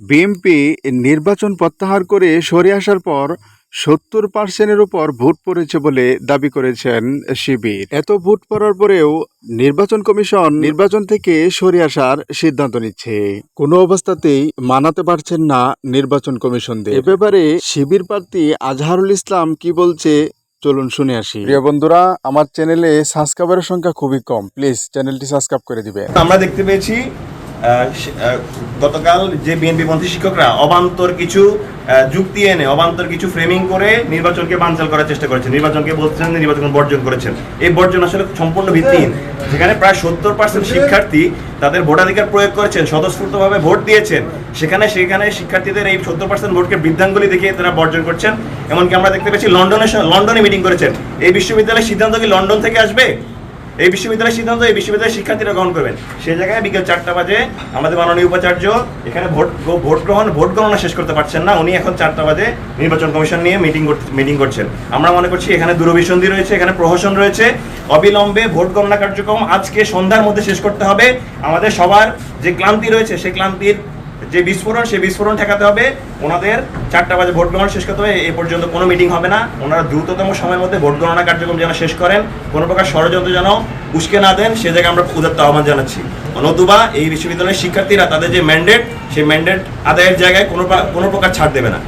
BNP নির্বাচন প্রত্যাহার করে সরে আসার পর ৭০% উপর ভোট পড়েছে বলে দাবি করেছেন শিবির। এত ভোট পড়ার পরেও নির্বাচন কমিশন নির্বাচন থেকে সরে আসার সিদ্ধান্ত নিচ্ছে। কোনো অবস্থাতেই মানাতে পারছেন না নির্বাচন কমিশনদের। এ ব্যাপারে শিবির প্রার্থী আজহারুল ইসলাম কি বলছে চলুন শুনে আসি। প্রিয় বন্ধুরা, আমার চ্যানেলে সাবস্ক্রাইবারের সংখ্যা খুবই কম, প্লিজ চ্যানেলটি সাবস্ক্রাইব করে দিবেন। আমরা দেখতে পেয়েছি গতকাল যে বিএনপি পন্থী শিক্ষকরা অবান্তর কিছু যুক্তি এনে অবান্তর কিছু ফ্রেমিং করে নির্বাচনকে বানচাল করার চেষ্টা করেছেন, নির্বাচনকে বলছেন নির্বাচন বর্জন করেছেন। এই বর্জন আসলে সম্পূর্ণ ভিত্তিহীন। যেখানে প্রায় ৭০% শিক্ষার্থী তাদের ভোটাধিকার প্রয়োগ করেছেন, স্বতঃস্ফূর্তভাবে ভোট দিয়েছেন, সেখানে শিক্ষার্থীদের এই ৭০% ভোটকে বৃদ্ধাঙ্গুলি দেখিয়ে তারা বর্জন করছেন। এমনকি আমরা দেখতে পেয়েছি লন্ডনে মিটিং করেছেন। এই বিশ্ববিদ্যালয়ের সিদ্ধান্ত কি লন্ডন থেকে আসবে? এই বিশ্ববিদ্যালয়ের সিদ্ধান্ত এই বিশ্ববিদ্যালয়ের শিক্ষার্থীরা গ্রহণ করবেন। সেই জায়গায় বিকেল 4টা বাজে আমাদের মাননীয় উপাচার্য এখানে ভোট গণনা শেষ করতে পারছেন না। উনি এখন 4টা বাজে নির্বাচন কমিশন নিয়ে মিটিং করছেন। আমরা মনে করছি এখানে দূরভিসন্ধি রয়েছে, এখানে প্রহসন রয়েছে। অবিলম্বে ভোট গণনা কার্যক্রম আজকে সন্ধ্যার মধ্যে শেষ করতে হবে। আমাদের সবার যে ক্লান্তি রয়েছে সেই ক্লান্তির যে বিস্ফোরণ ঠেকাতে হবে। ওনাদের 4টা বাজে ভোট গণনা শেষ করতে হবে। এ পর্যন্ত কোনো মিটিং হবে না। ওনারা দ্রুততম সময়ের মধ্যে ভোট গণনা কার্যক্রম যেন শেষ করেন, কোনো প্রকার ষড়যন্ত্র যেন উস্কে না দেন, সে জায়গায় আমরা উদাত্ত আহ্বান জানাচ্ছি। নতুবা এই বিশ্ববিদ্যালয়ের শিক্ষার্থীরা তাদের যে ম্যান্ডেট, সেই ম্যান্ডেট আদায়ের জায়গায় কোনো প্রকার ছাড় দেবে না।